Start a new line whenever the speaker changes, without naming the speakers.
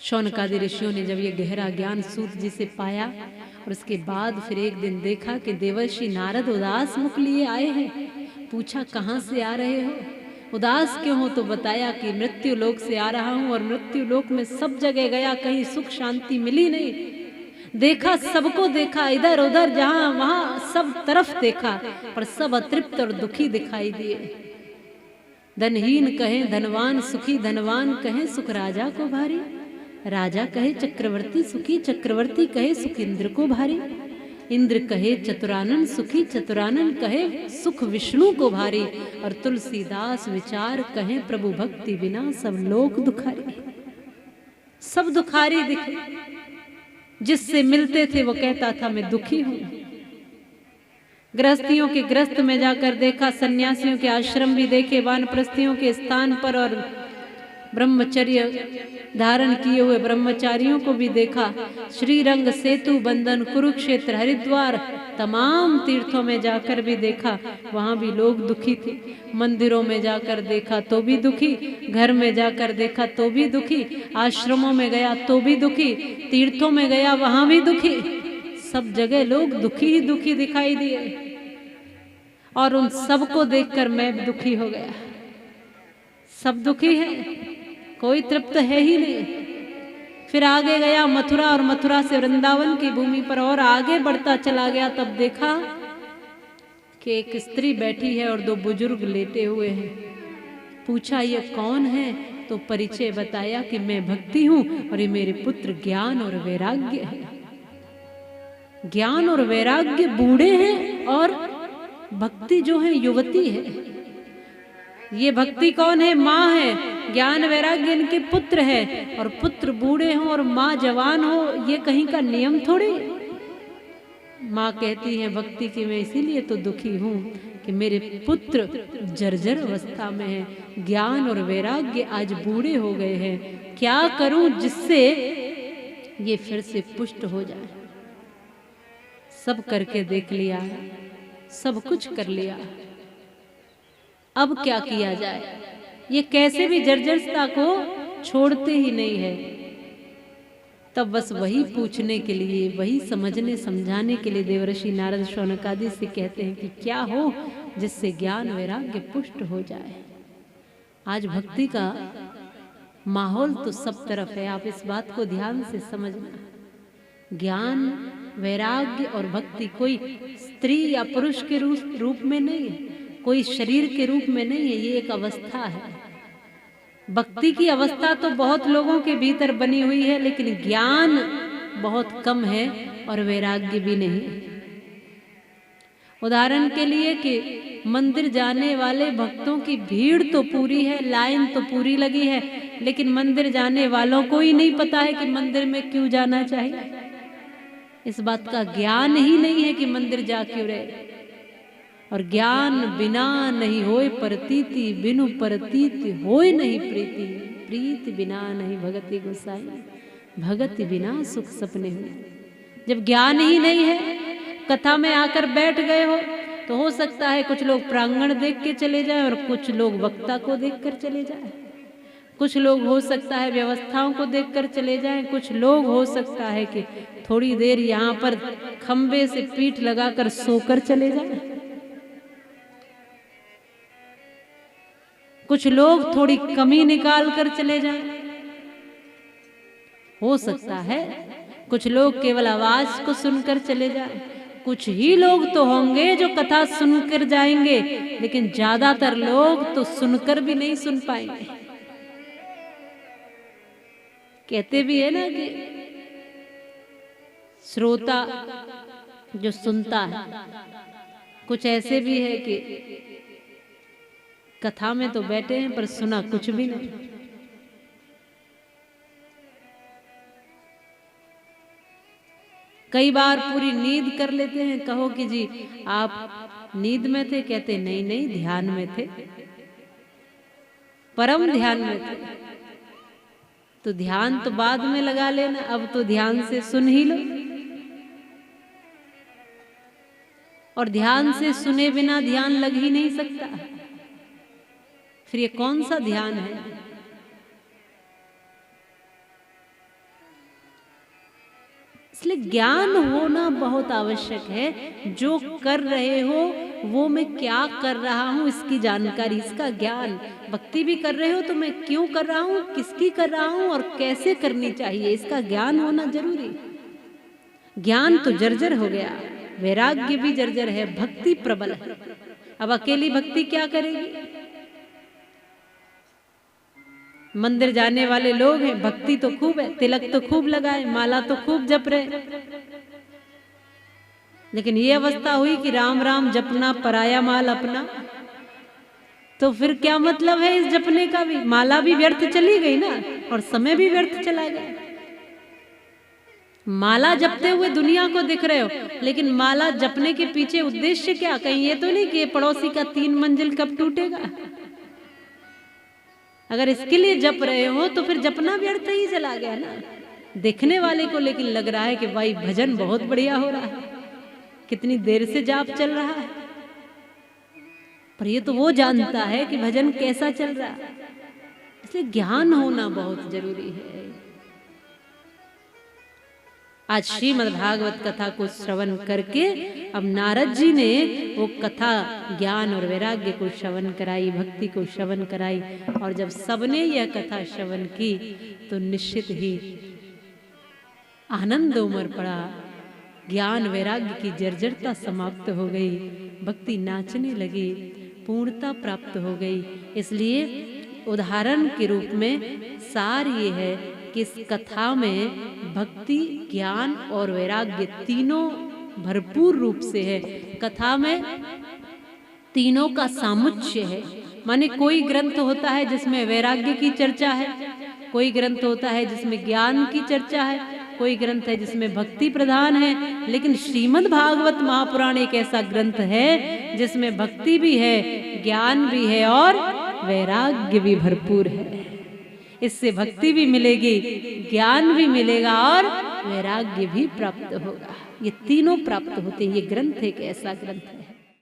शौनकादि ऋषियों ने जब ये गहरा ज्ञान सूत जी से पाया और उसके बाद फिर एक दिन देखा कि देवर्षि नारद उदास मुख लिए आए हैं। पूछा कहाँ से आ रहे हो, उदास क्यों हो? तो बताया कि मृत्यु लोक से आ रहा हूँ और मृत्यु लोक में सब जगह गया, कहीं सुख शांति मिली नहीं। देखा, सबको देखा, इधर उधर जहां वहां सब तरफ देखा, पर सब अतृप्त और दुखी दिखाई दिए। धनहीन कहे धनवान सुखी, धनवान कहे सुख राजा को भारी, राजा कहे चक्रवर्ती सुखी, चक्रवर्ती कहे सुख इंद्र को भारी, इंद्र कहे चतुरानन सुखी, चतुरानन कहे सुख विष्णु को भारी, और तुलसीदास विचार कहे प्रभु भक्ति बिना सब लोक दुखारी। सब दुखारी दिखे, जिससे मिलते थे वो कहता था मैं दुखी हूं। गृहस्थियों के ग्रस्त में जाकर देखा, सन्यासियों के आश्रम भी देखे, वानप्रस्थियों के स्थान पर और ब्रह्मचर्य धारण किए हुए ब्रह्मचारियों को भी देखा। श्रीरंग, सेतु बंधन, कुरुक्षेत्र, हरिद्वार, तमाम तीर्थों में जाकर भी देखा, वहां भी लोग दुखी थे। मंदिरों में जाकर देखा तो भी दुखी, घर में जाकर देखा तो भी दुखी, आश्रमों में गया तो भी दुखी, तीर्थों में गया वहां भी दुखी, सब जगह लोग दुखी ही दुखी दिखाई दिए। और उन सबको देखकर मैं दुखी हो गया। सब दुखी है, कोई तृप्त है ही नहीं। फिर आगे गया मथुरा, और मथुरा से वृंदावन की भूमि पर और आगे बढ़ता चला गया, तब देखा कि एक स्त्री बैठी है और दो बुजुर्ग लेटे हुए हैं। पूछा ये कौन है? तो परिचय बताया कि मैं भक्ति हूं और ये मेरे पुत्र ज्ञान और वैराग्य है। ज्ञान और वैराग्य बूढ़े हैं और भक्ति जो है युवती है। ये भक्ति कौन है? माँ है। ज्ञान वैराग्य इनके पुत्र है, और पुत्र बूढ़े हों और माँ जवान हो, ये कहीं का नियम थोड़ी। माँ कहती है भक्ति की मैं इसीलिए तो दुखी हूँ कि मेरे पुत्र जर्जर अवस्था में है, ज्ञान और वैराग्य आज बूढ़े हो गए हैं। क्या करूं जिससे ये फिर से पुष्ट हो जाए? सब करके देख लिया, सब कुछ कर लिया, अब क्या किया जाए? ये कैसे भी जर्जरता को छोड़ते ही नहीं है। तब बस वही पूछने के लिए, वही समझने समझाने के लिए देवर्षि नारद शौनकादि से कहते हैं कि क्या हो जिससे ज्ञान वैराग्य पुष्ट हो जाए। आज भक्ति का माहौल तो सब तरफ है, आप इस बात को ध्यान से समझना। ज्ञान वैराग्य और भक्ति कोई स्त्री या पुरुष के रूप में नहीं है, कोई शरीर के रूप में नहीं है, ये एक अवस्था है। भक्ति की अवस्था तो बहुत लोगों के भीतर बनी हुई है, लेकिन ज्ञान बहुत कम है और वैराग्य भी नहीं। उदाहरण के लिए कि मंदिर जाने वाले भक्तों की भीड़ तो पूरी है, लाइन तो पूरी लगी है, लेकिन मंदिर जाने वालों को ही नहीं पता है कि मंदिर में क्यों जाना चाहिए। इस बात का ज्ञान ही नहीं है कि मंदिर जा क्यों रहे। और ज्ञान बिना नहीं होए प्रतीति, बिनु प्रतीति होए नहीं प्रीति, प्रीति बिना नहीं भगति गोसाई, भगति बिना सुख सपने हुए। जब ज्ञान ही नहीं है, कथा में आकर बैठ गए हो तो हो सकता है कुछ लोग प्रांगण देख के चले जाएं और कुछ लोग वक्ता को देखकर चले जाएं, कुछ लोग हो सकता है व्यवस्थाओं को देखकर चले जाएं, कुछ लोग हो सकता है कि थोड़ी देर यहाँ पर खंबे से पीठ लगाकर सोकर चले जाएं, कुछ लोग थोड़ी कमी निकाल कर चले जाएं। हो सकता है कुछ लोग केवल आवाज को सुनकर चले जाएं, कुछ ही लोग तो होंगे जो कथा सुनकर जाएंगे, लेकिन ज्यादातर लोग तो सुनकर भी नहीं सुन पाएंगे। कहते भी है ना कि श्रोता जो सुनता है, कुछ ऐसे भी है कि कथा में तो बैठे हैं पर सुना कुछ भी नहीं। कई बार पूरी नींद कर लेते हैं। कहो कि जी आप नींद में थे, कहते नहीं नहीं ध्यान में थे, परम ध्यान में थे। तो ध्यान तो बाद में लगा लेना, अब तो ध्यान से सुन ही लो। और ध्यान से सुने बिना ध्यान लग ही नहीं सकता। फिर ये कौन सा ध्यान है? इसलिए ज्ञान होना बहुत आवश्यक है। जो कर रहे हो वो मैं क्या कर रहा हूँ इसकी जानकारी, इसका ज्ञान। भक्ति भी कर रहे हो तो मैं क्यों कर रहा हूँ, किसकी कर रहा हूँ और कैसे करनी चाहिए, इसका ज्ञान होना जरूरी। ज्ञान तो जर्जर हो गया, वैराग्य भी जर्जर है, भक्ति प्रबल है। अब अकेली भक्ति क्या करेगी? मंदिर जाने वाले लोग हैं, भक्ति तो खूब है, तिलक तो खूब लगाए, माला तो खूब जप रहे, लेकिन ये अवस्था हुई कि राम राम जपना पराया माल अपना। तो फिर क्या मतलब है इस जपने का भी? माला भी व्यर्थ चली गई ना, और समय भी व्यर्थ चला गया। माला जपते हुए दुनिया को दिख रहे हो, लेकिन माला जपने के पीछे उद्देश्य क्या? कहीं ये तो नहीं कि पड़ोसी का 3 मंजिल कब टूटेगा। अगर इसके लिए जप रहे हो तो फिर जपना व्यर्थ ही चला गया ना। देखने वाले को लेकिन लग रहा है कि भाई भजन बहुत बढ़िया हो रहा है, कितनी देर से जाप चल रहा है, पर ये तो वो जानता है कि भजन कैसा चल रहा है। इसलिए ज्ञान होना बहुत जरूरी है। आज श्रीमद् भागवत कथा को श्रवण करके अब नारद जी ने वो कथा ज्ञान और वैराग्य को श्रवण कराई, भक्ति को श्रवण कराई। और जब सबने यह कथा श्रवण की तो निश्चित ही आनंद उमड़ पड़ा, ज्ञान वैराग्य की जर्जरता समाप्त हो गई, भक्ति नाचने लगी, पूर्णता प्राप्त हो गई। इसलिए उदाहरण के रूप में सार ये है कि इस कथा में भक्ति, ज्ञान और वैराग्य तीनों भरपूर रूप से है। कथा में तीनों का सामुच्य है। माने कोई ग्रंथ होता है जिसमें वैराग्य की चर्चा है, कोई ग्रंथ होता है जिसमें ज्ञान की चर्चा है, कोई ग्रंथ है जिसमें भक्ति प्रधान है, लेकिन श्रीमद् भागवत महापुराण एक ऐसा ग्रंथ है जिसमें भक्ति भी है, ज्ञान भी है और वैराग्य भी भरपूर है। इससे भक्ति भी मिलेगी, ज्ञान भी मिलेगा और वैराग्य भी प्राप्त होगा। ये तीनों प्राप्त होते हैं। ये ग्रंथ एक ऐसा ग्रंथ है।